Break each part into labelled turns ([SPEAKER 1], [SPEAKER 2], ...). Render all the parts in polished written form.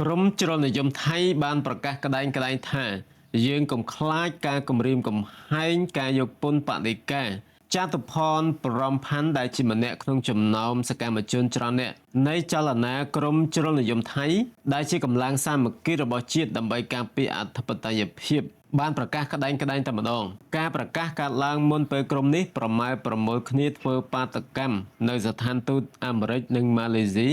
[SPEAKER 1] ក្រមជ្រុលនិយមថៃបានប្រកាសក្តែងថាយើងកុំខ្លាចការគំរាមកំហែងការយកពន្ធបដិការចតុផនបរមផាន់ដែលជាម្នាក់ក្នុងចំណោមសកម្មជនច្រើនអ្នកនៃចលនាក្រមជ្រុលនិយមថៃដែលជាកម្លាំងសាមគ្គីរបស់ជាតិដើម្បីការពារអធិបតេយ្យភាពបានប្រកាសក្តែងតែម្ដងការប្រកាសកើតឡើងមុនពេលក្រុមនេះប្រម៉ែប្រមូលគ្នាធ្វើបាតកម្មនៅស្ថានទូតអាមេរិកនិងម៉ាឡេស៊ី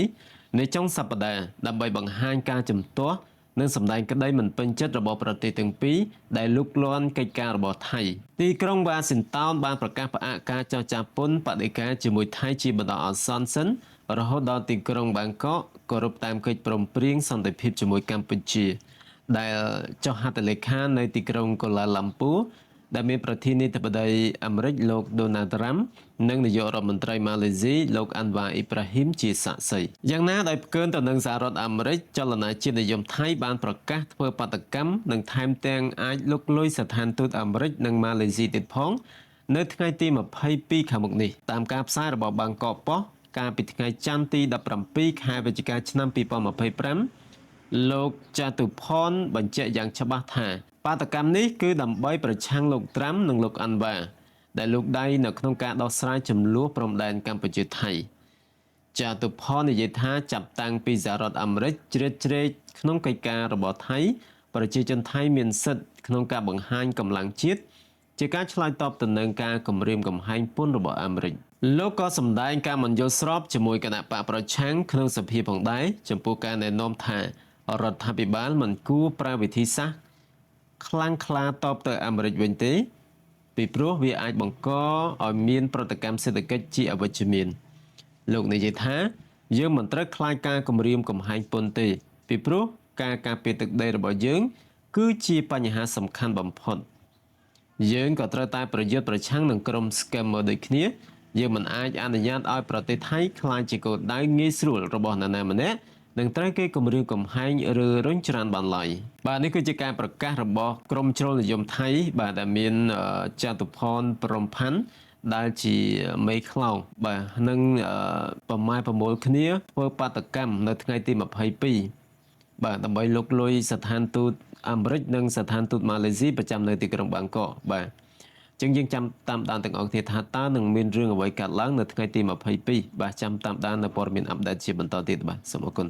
[SPEAKER 1] នៅចុងសប្តាហ៍ដើម្បីបង្ហាញការជំទាស់និងសម្ដែងក្តីមិនពេញចិត្តរបស់ប្រទេសទាំងពីរដែលលុកលាន់កិច្ចការរបស់ថៃទីក្រុងវ៉ាស៊ីនតោនបានប្រកាសផ្អាកការចរចាពន្ធបដិការជាមួយថៃជាបណ្ដោះអាសន្នសិនរហូតដល់ទីក្រុងបាងកកគោរពតាមកិច្ចព្រមព្រៀងសន្តិភាពជាមួយកម្ពុជាដែលចុះហត្ថលេខានៅទីក្រុងកូឡាឡាំពូដែលមានប្រធានាធិបតីអាមេរិកលោកដូណាល់ត្រាំនិងនាយករដ្ឋមន្ត្រីម៉ាឡេស៊ីលោកអាន់វ៉ាអ៊ីប្រាហ៊ីមជាសាក្សីយ៉ាងណាដោយផ្កើនទៅនឹងសហរដ្ឋអាមេរិកចលនាជាតិនិយមថៃបានប្រកាសធ្វើបាតកម្មនិងថែមទាំងអាចលុកលុយស្ថានទូតអាមេរិកនិងម៉ាឡេស៊ីទៀតផងនៅថ្ងៃទី22ខាងមុខនេះតាមការផ្សាយរបស់បាងកកប៉ុស្តិ៍កាលពីថ្ងៃច័ន្ទទី17ខែវិច្ឆិកាឆ្នាំ2025លោកចតុផនបញ្ជាក់យ៉ាងច្បាស់ថាបាតកម្មនេះគឺដើម្បីប្រឆាំងលោកត្រាំនិងលោកអាន់វ៉ាដែលលោកដៃនៅក្នុងការដោះស្រាយចំនួនព្រំដែនកម្ពុជាថៃចតុផននិយាយថាចាប់តាំងពីសហរដ្ឋអាមេរិកជ្រៀតជ្រែកក្នុងកិច្ចការរបស់ថៃប្រជាជនថៃមានសិទ្ធិក្នុងការបង្ហាញកម្លាំងជាតិជាការឆ្លើយតបទៅនឹងការគំរាមកំហែងពន្ធរបស់អាមេរិកលោកក៏សម្ដែងការមិនយល់ស្របជាមួយគណៈបកប្រឆាំងក្នុងសភាផងដែរចំពោះការណែនាំថារដ្ឋាភិបាលមិនគួរប្រើវិធីសាស្ត្រខ្លាំងក្លាតបទៅអាមេរិកវិញទេពីព្រោះវាអាចបង្កឲ្យមានប្រតិកម្មសេដ្ឋកិច្ចជាអវិជ្ជមានលោកនិយាយថាយើងមិនត្រូវខ្លាចការគំរាមកំហែងពន្ធទេពីព្រោះការការពារទឹកដីរបស់យើងគឺជាបញ្ហាសំខាន់បំផុតយើងក៏ត្រូវតែប្រយុទ្ធប្រឆាំងនឹងក្រុម scammer ដូចគ្នាយើងមិនអាចអនុញ្ញាតឲ្យប្រទេសថៃក្លាយជាគោលដៅងាយស្រួលរបស់នរណាម្នាក់នឹងត្រូវគេគំរាមកំហែងឬរុញច្រានបានឡើយបាទនេះគឺជាការប្រកាសរបស់ក្រមជ្រុលនិយមថៃបាទដែលមានចតុផនព្រំផាន់ដែលជាមេខ្លោងបាទនឹងប្រម៉ែប្រមូលគ្នាធ្វើបាតកម្មនៅថ្ងៃទី22បាទដើម្បីលុកលុយស្ថានទូតអាមេរិកនិងស្ថានទូតម៉ាឡេស៊ីប្រចាំនៅទីក្រុងបាងកកបាទចឹងយើងចាំតាមដានទាំងអស់គ្នាថាតើនឹងមានរឿងអ្វីកើតឡើងនៅថ្ងៃទី22បាទចាំតាមដាននៅព័ត៌មានអាប់ដេតជាបន្តទៀតបាទសូមអរគុណ